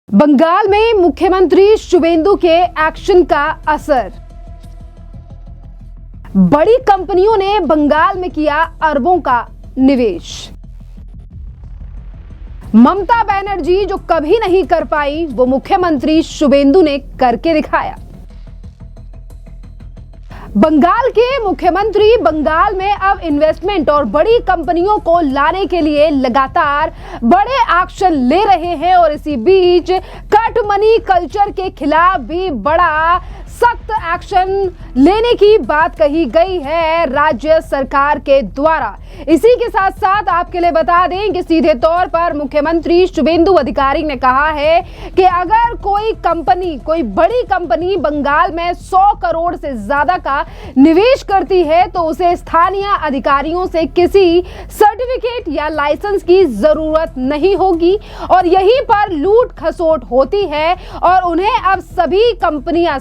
बंगाल में मुख्यमंत्री शुभेंदु के एक्शन का असर। बड़ी कंपनियों ने बंगाल में किया अरबों का निवेश। ममता बनर्जी जो कभी नहीं कर पाई वो मुख्यमंत्री शुभेंदु ने करके दिखाया। बंगाल के मुख्यमंत्री बंगाल में अब इन्वेस्टमेंट और बड़ी कंपनियों को लाने के लिए लगातार बड़े एक्शन ले रहे हैं और इसी बीच कट मनी कल्चर के खिलाफ भी बड़ा सख्त एक्शन लेने की बात कही गई है राज्य सरकार के द्वारा। इसी के साथ साथ आपके लिए बता दें कि सीधे तौर पर मुख्यमंत्री शुभेंदु अधिकारी ने कहा है कि अगर कोई बड़ी कंपनी बंगाल में 100 करोड़ से ज्यादा का निवेश करती है तो उसे स्थानीय अधिकारियों से किसी सर्टिफिकेट या लाइसेंस की जरूरत नहीं होगी और यहीं पर लूट खसोट होती है और उन्हें अब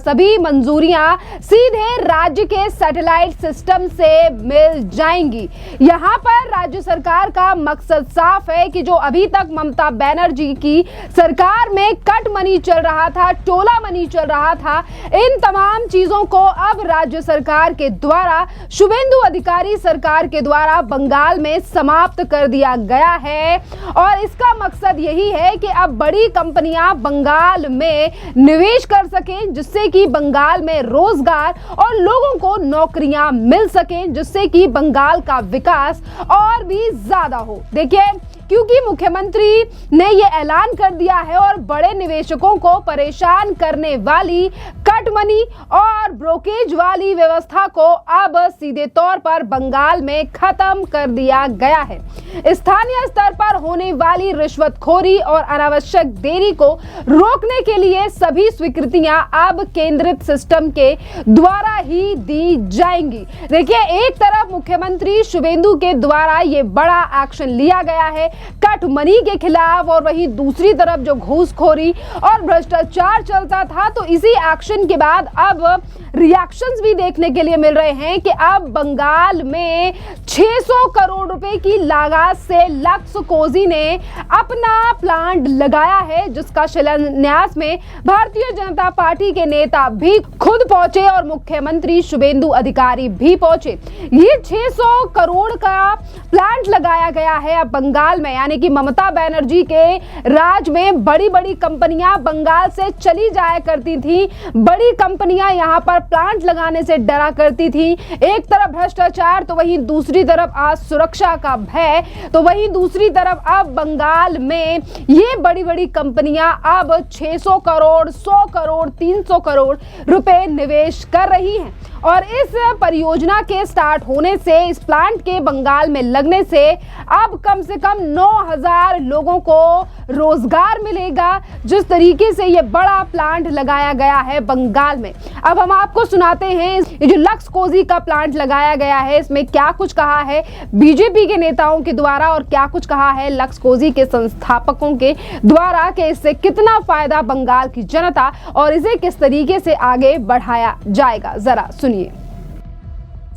सभी मंजूरियां सीधे राज्य के सैटेलाइट सिस्टम से मिल जाएंगी। यहाँ पर राज्य सरकार का मकसद साफ है कि जो अभी तक ममता बनर्जी की सरकार में कट मनी चल रहा था, टोला मनी चल रहा था, इन तमाम चीजों को अब राज्य सरकार के द्वारा, शुभेंदु अधिकारी सरकार के द्वारा बंगाल में समाप्त कर दिया गया है और इसका मकसद यही है कि अब बड़ी कंपनियां बंगाल में निवेश कर सकें जिससे कि बंगाल में रोजगार और लोगों को नौकरियां मिल सकें जिससे कि बंगाल का विकास और भी ज्यादा हो। देखिए, क्योंकि मुख्यमंत्री ने यह ऐलान कर दिया है और बड़े निवेशकों को परेशान करने वाली कट मनी और ब्रोकेज वाली व्यवस्था को अब सीधे तौर पर बंगाल में खत्म कर दिया गया है। स्थानीय स्तर पर होने वाली रिश्वतखोरी और अनावश्यक देरी को रोकने के लिए सभी स्वीकृतियां अब केंद्रित सिस्टम के द्वारा ही दी जाएंगी। देखिए, एक तरफ मुख्यमंत्री शुभेंदु के द्वारा ये बड़ा एक्शन लिया गया है कट मनी के खिलाफ और वहीं दूसरी तरफ जो घूसखोरी और भ्रष्टाचार चलता था, तो इसी एक्शन के बाद अब रिएक्शंस भी देखने के लिए मिल रहे हैं कि अब बंगाल में 600 करोड़ रुपए की लागत से लक्स कोजी ने अपना प्लांट लगाया है जिसका शिलान्यास में भारतीय जनता पार्टी के नेता भी खुद पहुंचे और मुख्यमंत्री शुभेंदु अधिकारी भी पहुंचे। ये 600 करोड़ का प्लांट लगाया गया है अब बंगाल में, यानी कि ममता बनर्जी के राज में बड़ी बड़ी कंपनियां बंगाल से चली जाया करती थी, बड़ी कंपनियां यहां पर प्लांट लगाने से डरा करती थी। एक तरफ भ्रष्टाचार तो वहीं दूसरी तरफ सुरक्षा का भय, तो वहीं दूसरी तरफ अब बंगाल में ये बड़ी बड़ी कंपनियां अब 600 करोड़, 100 करोड़, 300 करोड़ रुपए निवेश कर रही हैं और इस परियोजना के स्टार्ट होने से, इस प्लांट के बंगाल में लगने से अब कम से कम 9000 लोगों को रोजगार मिलेगा जिस तरीके से ये बड़ा प्लांट लगाया गया है बंगाल में। अब हम आपको सुनाते हैं ये जो लक्स कोजी का प्लांट लगाया गया है इसमें क्या कुछ कहा है बीजेपी के नेताओं के द्वारा और क्या कुछ कहा है लक्स कोजी के संस्थापकों के द्वारा कि इससे कितना फायदा बंगाल की जनता और इसे किस तरीके से आगे बढ़ाया जाएगा। जरा सुनिए।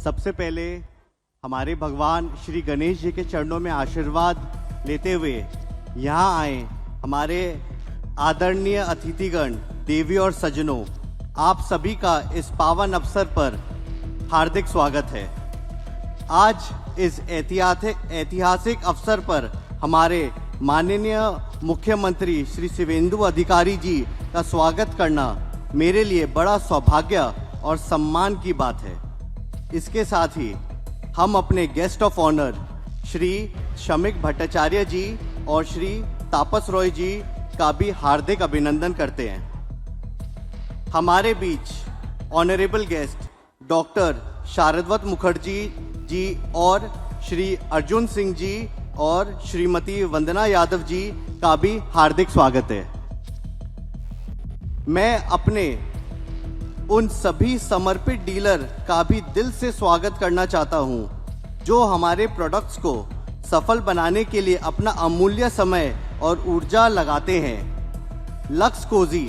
सबसे पहले हमारे भगवान श्री गणेश जी के चरणों में आशीर्वाद लेते हुए यहाँ आए हमारे आदरणीय अतिथिगण, देवी और सज्जनों, आप सभी का इस पावन अवसर पर हार्दिक स्वागत है। आज इस ऐतिहासिक अवसर पर हमारे माननीय मुख्यमंत्री श्री शुभेंदु अधिकारी जी का स्वागत करना मेरे लिए बड़ा सौभाग्य और सम्मान की बात है। इसके साथ ही हम अपने guest of honour Shri Shamik Bhattacharya ji और श्री तापस रॉय जी का भी हार्दिक अभिनंदन करते हैं। हमारे बीच honourable guest doctor शारदवत Mukherjee ji और श्री अर्जुन सिंह जी और श्रीमती वंदना यादव जी का भी हार्दिक स्वागत है। मैं अपने उन सभी समर्पित डीलर का भी दिल से स्वागत करना चाहता हूं जो हमारे प्रोडक्ट्स को सफल बनाने के लिए अपना अमूल्य समय और ऊर्जा लगाते हैं। लक्स कोजी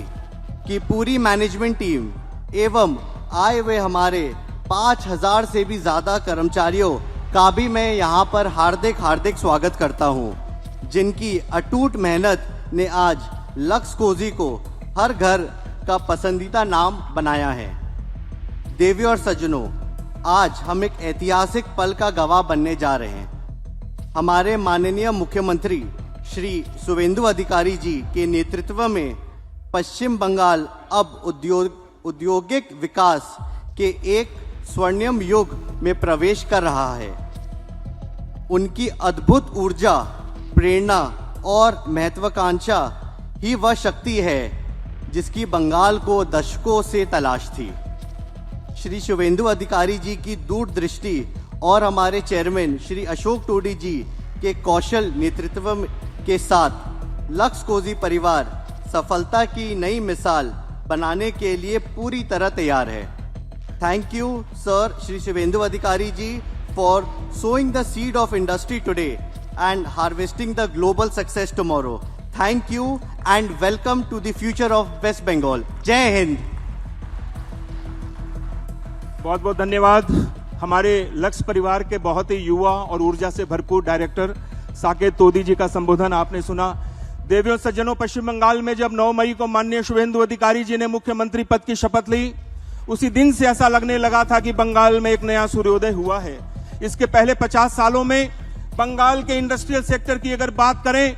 की पूरी मैनेजमेंट टीम एवं आए हुए हमारे 5000 से भी ज़्यादा कर्मचारियों का भी मैं यहाँ पर हार्दिक स्वागत करता हूँ जिनकी अटूट मेहनत ने आज लक्स कोजी को हर घर का पसंदीदा नाम बनाया है। देवियों और सज्जनों, आज हम एक ऐतिहासिक पल का गवाह बनने जा रहे हैं। हमारे माननीय मुख्यमंत्री श्री शुभेंदु अधिकारी जी के नेतृत्व में पश्चिम बंगाल अब औद्योगिक विकास के एक स्वर्णिम युग में प्रवेश कर रहा है। उनकी अद्भुत ऊर्जा, प्रेरणा और महत्वाकांक्षा ही वह शक्ति है जिसकी बंगाल को दशकों से तलाश थी। श्री शुभेंदु अधिकारी जी की दूरदृष्टि और हमारे चेयरमैन श्री अशोक टोडी जी के कौशल नेतृत्व के साथ लक्स कोजी परिवार सफलता की नई मिसाल बनाने के लिए पूरी तरह तैयार है। Thank you sir Shri Suvendu Adhikari ji for sowing the seed of industry today and harvesting the global success tomorrow. Thank you and welcome to the future of West Bengal. जय हिंद। बहुत बहुत धन्यवाद हमारे लक्स परिवार के बहुत ही युवा और ऊर्जा से भरपूर डायरेक्टर साकेत तोदी जी का संबोधन आपने सुना। देवियों सज्जनों, पश्चिम बंगाल में जब 9 मई को माननीय शुभेंदु अधिकारी जी ने मुख्यमंत्री पद की शपथ ली, उसी दिन से ऐसा लगने लगा था कि बंगाल में एक नया सूर्योदय हुआ है। इसके पहले 50 सालों में बंगाल के इंडस्ट्रियल सेक्टर की अगर बात करें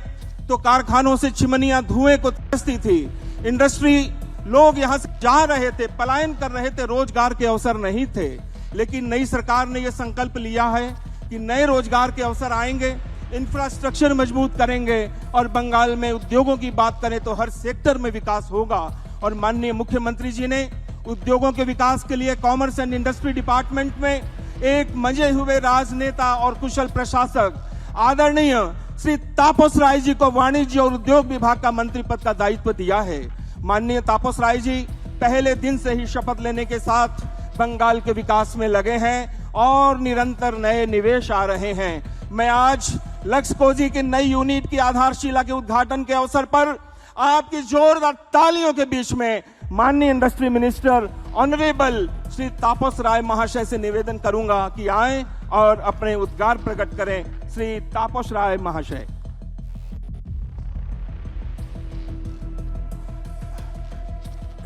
तो कारखानों से चिमनियां धुएं को तरसती थी। इंडस्ट्री, लोग यहां से जा रहे थे, पलायन कर रहे थे, रोजगार के अवसर नहीं थे। लेकिन नई सरकार ने यह संकल्प लिया है कि नए रोजगार के अवसर आएंगे, इंफ्रास्ट्रक्चर मजबूत करेंगे और बंगाल में उद्योगों की बात करें तो हर सेक्टर में विकास होगा। और माननीय मुख्यमंत्री जी ने उद्योगों के विकास के लिए कॉमर्स एंड इंडस्ट्री डिपार्टमेंट में एक मंजे हुए राजनेता और कुशल प्रशासक आदरणीय श्री तापस राय जी को वाणिज्य और उद्योग विभाग का मंत्री पद का दायित्व दिया है। माननीय तापस राय जी पहले दिन से ही शपथ लेने के साथ बंगाल के विकास में लगे हैं और निरंतर नए निवेश आ रहे हैं। मैं आज लक्स कोजी की नई यूनिट की आधारशिला के उद्घाटन के अवसर पर आपकी जोरदार तालियों के बीच में माननीय इंडस्ट्री मिनिस्टर ऑनरेबल श्री तापस राय महाशय से निवेदन करूंगा कि आए और अपने उद्गार प्रकट करें। श्री तापस राय महाशय।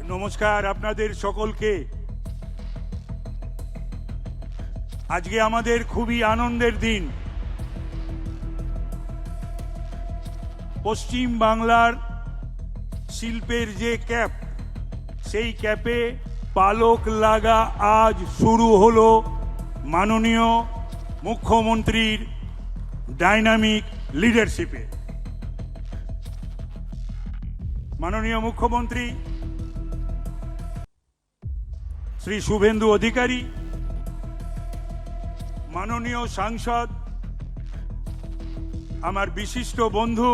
নমস্কার আপনাদের সকলকে। আজকে আমাদের খুবই আনন্দের দিন। পশ্চিম বাংলার শিল্পের যে ক্যাপ, সেই ক্যাপে পালক লাগা আজ শুরু হলো মাননীয় মুখ্যমন্ত্রীর ডাইনামিক লিডারশিপে। মাননীয় মুখ্যমন্ত্রী শ্রী শুভেন্দু অধিকারী, মাননীয় সাংসদ, আমার বিশিষ্ট বন্ধু,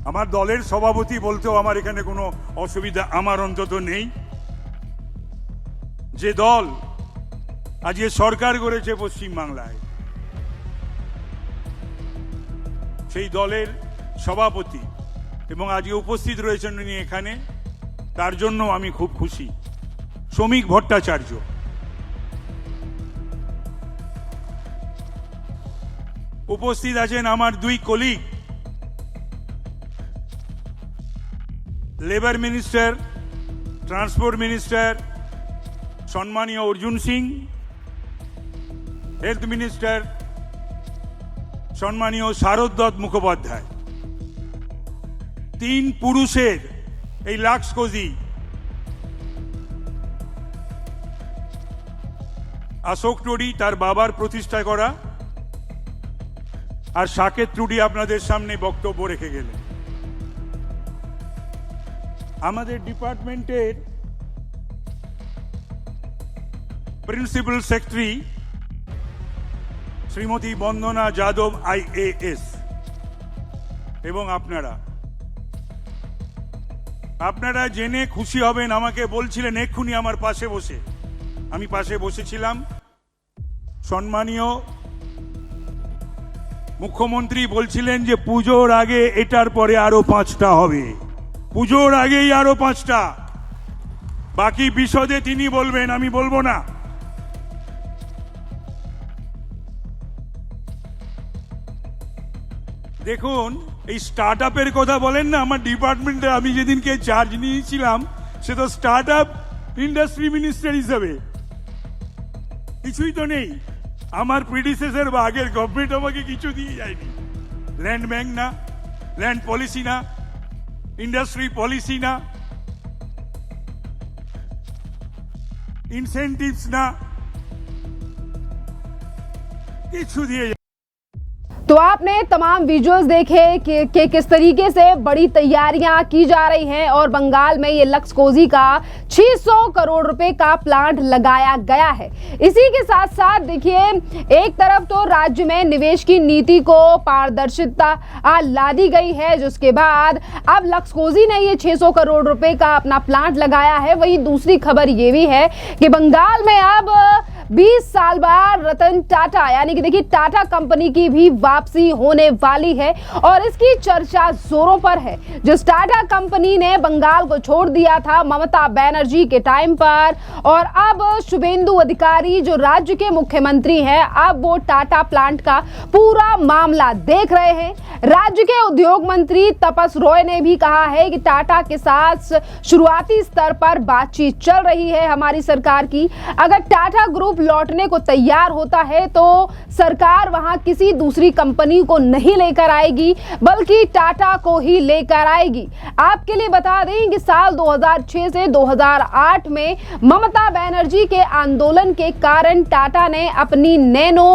আমার দলের সভাপতি বলতেও আমার এখানে কোনো অসুবিধা আমার অন্তত নেই। যে দল আজকে সরকার গড়েছে পশ্চিম বাংলায়, সেই দলের সভাপতি এবং আজকে উপস্থিত রয়েছেন উনি এখানে, তার জন্য আমি খুব খুশি। শ্রমিক ভট্টাচার্য, উপস্থিত আছেন আমার দুই colleague, labour minister, transport minister সম্মানীয় অর্জুন সিং, হেলথ মিনিস্টার সম্মানীয় শারদ দত্ত মুখোপাধ্যায়। তিন পুরুষের এই লাক্স কোজি অশোক টুডি তার বাবার প্রতিষ্ঠা করা, আর সাকেত টুডি আপনাদের সামনে বক্তব্য রেখে গেলেন। আমাদের ডিপার্টমেন্টের প্রিন্সিপাল সেক্রেটারি শ্রীমতী বন্দনা যাদব IAS এবং আপনারা জেনে খুশি হবেন, আমাকে বলছিলেন এক্ষুনি আমার পাশে বসে, আমি পাশে বসেছিলাম, সম্মানীয় মুখ্যমন্ত্রী বলছিলেন যে পুজোর আগে এটার পরে আরো 5টা হবে, পুজোর আগেই আরো 5টা, বাকি বিশদে তিনি বলবেন, আমি বলবো না। দেখুন, এই স্টার্টআপের কথা বলেন না, আমার ডিপার্টমেন্টে আমি যেদিনকে চার্জ নিয়েছিলাম সে তো স্টার্টআপ ইন্ডাস্ট্রি মিনিস্টার হিসেবে, কিছুই তো নেই। আমার প্রিডিসেসর বা আগের গভর্নমেন্ট আমাকে কিছু দিয়ে যায়নি। ল্যান্ড ব্যাংক না, ল্যান্ড পলিসি না, ইন্ডাস্ট্রি পলিসি না, ইনসেন্টিভস না, কিছু দিয়ে। तो आपने तमाम विजुअल्स देखे कि किस तरीके से बड़ी तैयारियां की जा रही हैं और बंगाल में ये लक्सकोजी का 600 करोड़ रुपए का प्लांट लगाया गया है। इसी के साथ साथ देखिए, एक तरफ तो राज्य में निवेश की नीति को पारदर्शिता ला दी गई है, जिसके बाद अब लक्सकोजी ने ये 600 करोड़ रुपए का अपना प्लांट लगाया है। वहीं दूसरी खबर ये भी है कि बंगाल में अब 20 साल बाद रतन टाटा यानी कि देखिए टाटा कंपनी की भी वापसी होने वाली है और इसकी चर्चा जोरों पर है। जिस टाटा कंपनी ने बंगाल को छोड़ दिया था ममता बनर्जी के टाइम पर, और अब शुभेंदु अधिकारी जो राज्य के मुख्यमंत्री हैं, अब वो टाटा प्लांट का पूरा मामला देख रहे हैं। राज्य के उद्योग मंत्री तपस रॉय ने भी कहा है कि टाटा के साथ शुरुआती स्तर पर बातचीत चल रही है हमारी सरकार की। अगर टाटा ग्रुप लौटने को तैयार होता है तो सरकार वहां किसी दूसरी कंपनी को नहीं लेकर आएगी, बल्कि टाटा को ही लेकर आएगी। आपके लिए बता दें कि साल 2006 से 2008 में ममता बनर्जी के आंदोलन के कारण टाटा ने अपनी नैनो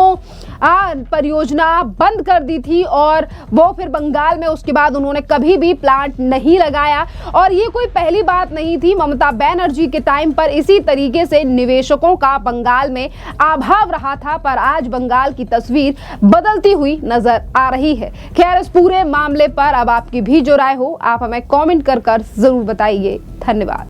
परियोजना बंद कर दी थी और वो फिर बंगाल में उसके बाद उन्होंने कभी भी प्लांट नहीं लगाया। और ये कोई पहली बात नहीं थी, ममता बनर्जी के टाइम पर इसी तरीके से निवेशकों का बंगाल में अभाव रहा था, पर आज बंगाल की तस्वीर बदलती हुई नजर आ रही है। खैर, इस पूरे मामले पर अब आपकी भी जो राय हो आप हमें कमेंट कर जरूर बताइए। धन्यवाद।